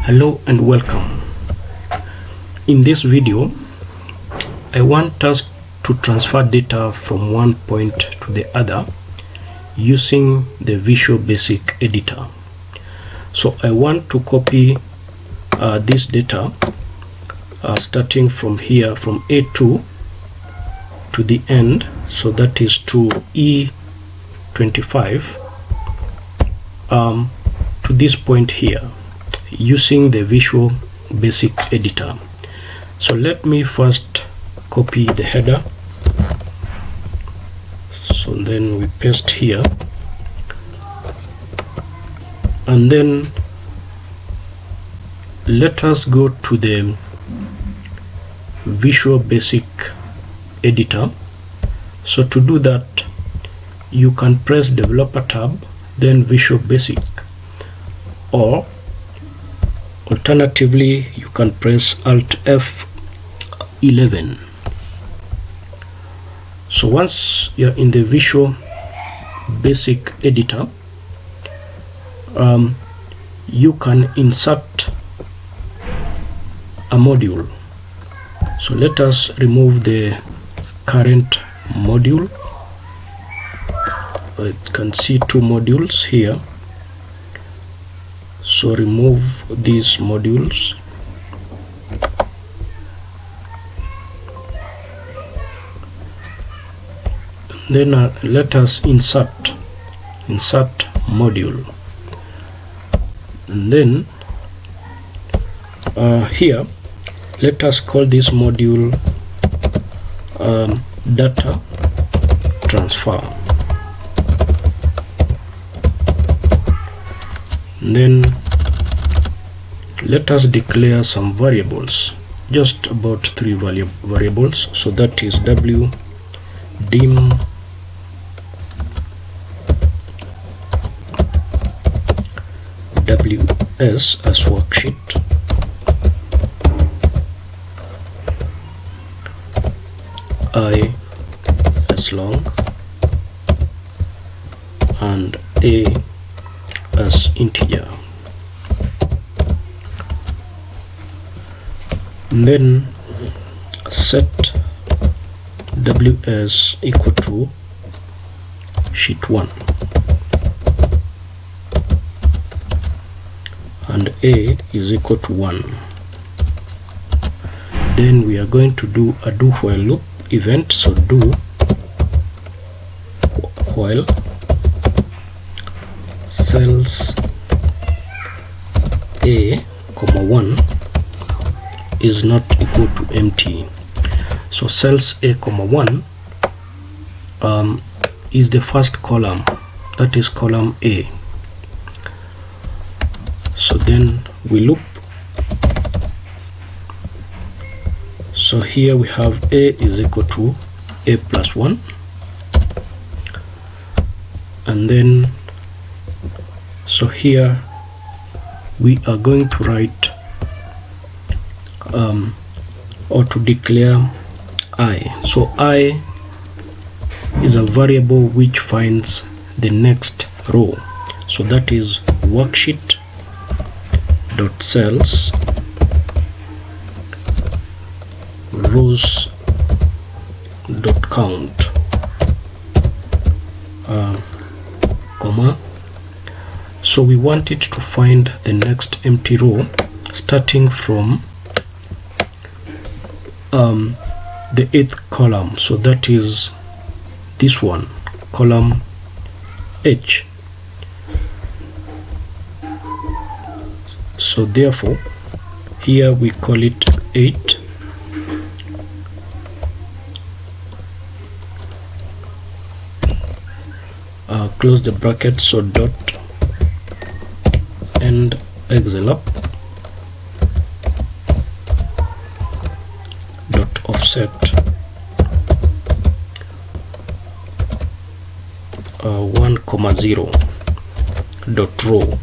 Hello and welcome. In this video I want us to transfer data from one point to the other using the Visual Basic editor. So I want to copy this data starting from here, from A2 to the end, so that is to E25 to this point here, using the Visual Basic editor. So let me first copy the header, so then we paste here, and then let us go to the Visual Basic editor. So to do that, you can press Developer tab, then Visual Basic, or alternatively you can press Alt F11. So once you're in the Visual Basic editor, you can insert a module. So let us remove the current module. You can see two modules here, so remove these modules. Then let us insert module, and then here let us call this module data transfer. And then let us declare some variables, just about 3 variables. So that is w dim ws as worksheet, I as long, and a as integer. And then set ws equal to sheet 1 and a is equal to 1. Then we are going to do a do while loop event. So do while cells a, 1 is not equal to empty. So cells a, 1 is the first column, that is column A. So then we loop. So here we have a is equal to a plus 1, and then so here we are going to write or to declare I. So I is a variable which finds the next row. So that is worksheet dot cells rows dot count comma. So we want it to find the next empty row starting from the 8th column. So that is this one, column H. So therefore here we call it 8, close the bracket. So dot end excelap dot offset 1,0 dot row.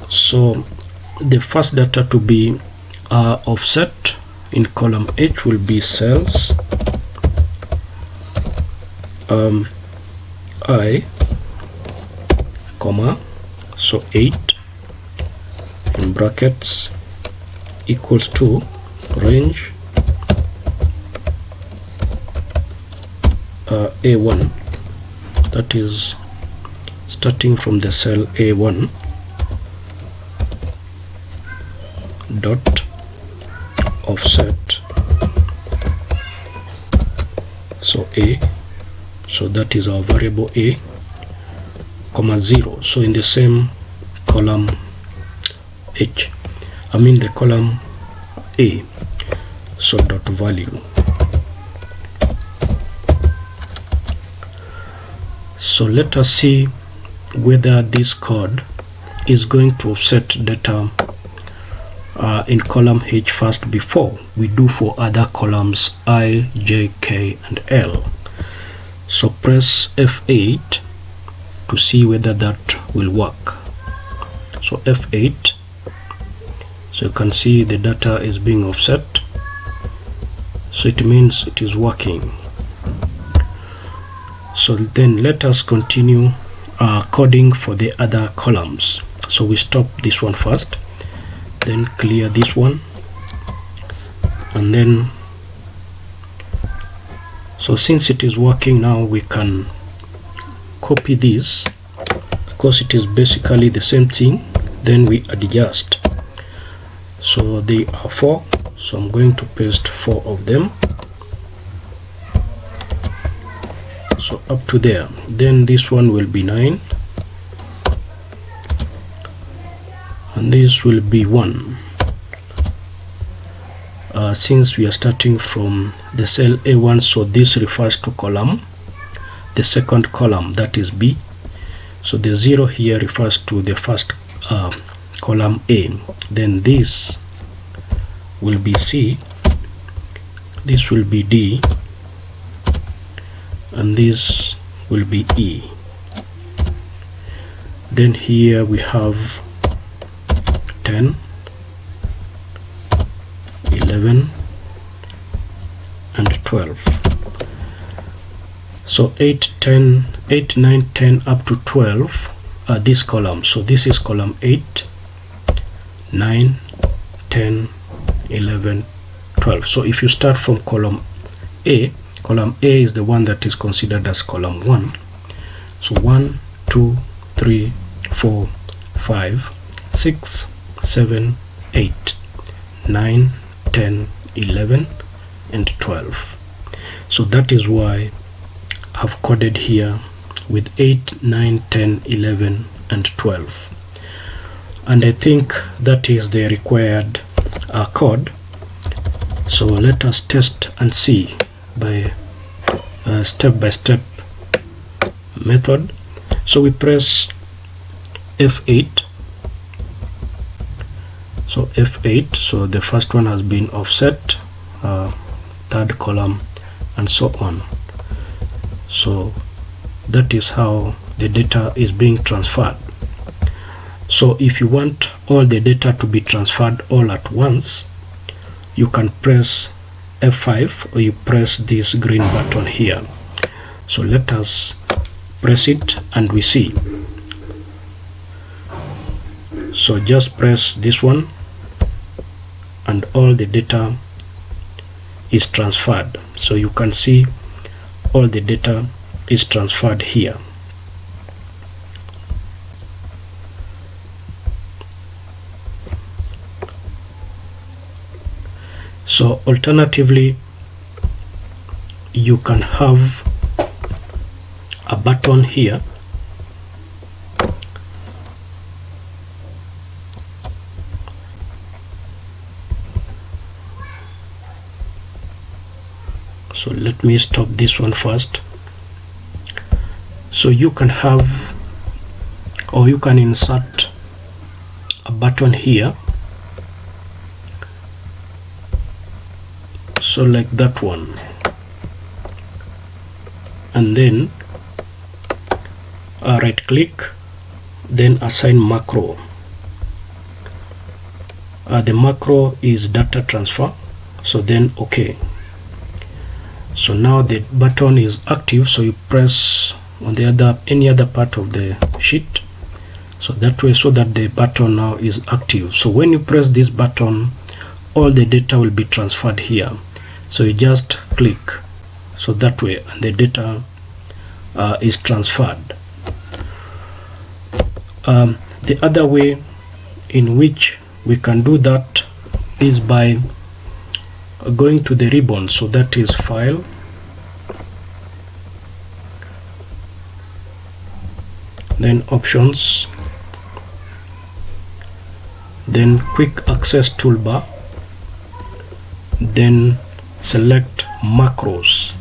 So the first data to be offset in column H will be cells I, comma So 8 in brackets equals to range A1, that is starting from the cell A1 dot offset, so A, so that is our variable A, comma 0. So in the same column H, I mean the column A, so dot value. So let us see whether this code is going to offset data in column H first before we do for other columns I, J, K and L. So press F8 to see whether that will work. So F8, so you can see the data is being offset, so it means it is working. So then let us continue coding for the other columns. So we stop this one first, then clear this one, and then so since it is working now, we can copy this because it is basically the same thing, then we adjust. So they are 4, so I'm going to paste 4 of them, so up to there. Then this one will be 9 and this will be 1. Since we are starting from the cell A1, so this refers to column, the second column, that is B. So the 0 here refers to the first column A. Then this will be C, this will be D, and this will be E. Then here we have 10, 11 and 12. So 8, 9, 10 up to 12 are this column. So this is column 8, 9, 10, 11, 12. So if you start from column A is the one that is considered as column 1. So 1, 2, 3, 4, 5, 6, 7, 8, 9, 10, 11 and 12. So that is why I've coded here with 8, 9, 10, 11 and 12. And I think that is the required code. So let us test and see by step-by-step method. So we press F8. So F8, so the first one has been offset, third column and so on. So that is how the data is being transferred. So if you want all the data to be transferred all at once, you can press F5 or you press this green button here. So let us press it and we see. So just press this one and all the data is transferred. So you can see all the data is transferred here. So alternatively, you can have a button here so let me stop this one first. So you can have, or you can insert a button here, so like that one, and then right click, then assign macro. The macro is data transfer, so then OK. So now the button is active, so you press on the any other part of the sheet, so that way, so that the button now is active. So when you press this button, all the data will be transferred here. So you just click, so that way, and the data is transferred. The other way in which we can do that is by going to the ribbon, so that is File, then Options, then Quick Access Toolbar, then select Macros.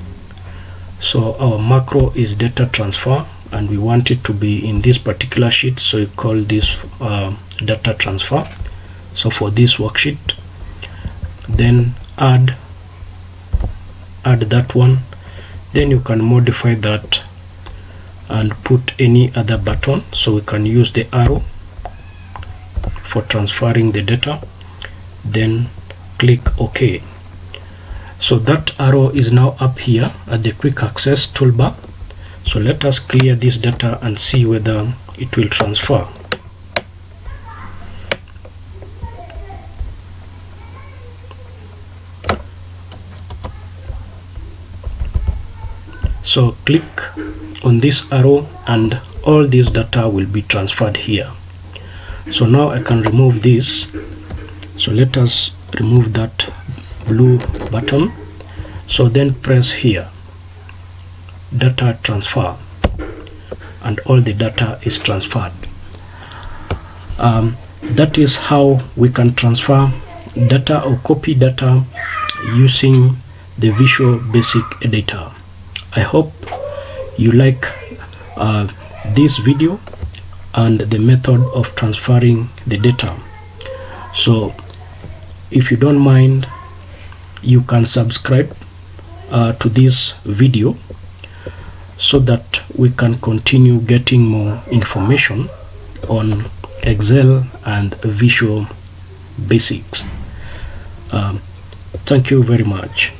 So our macro is data transfer, and we want it to be in this particular sheet, so you call this data transfer. So for this worksheet, then add that one, then you can modify that and put any other button. So we can use the arrow for transferring the data, then click OK. So that arrow is now up here at the Quick Access Toolbar. So let us clear this data and see whether it will transfer. So click on this arrow and all this data will be transferred here. So now I can remove this. So let us remove that blue button. So then press here, data transfer, and all the data is transferred. That is how we can transfer data or copy data using the Visual Basic Editor. I hope you like this video and the method of transferring the data. So if you don't mind, you can subscribe to this video so that we can continue getting more information on Excel and Visual Basics. Thank you very much.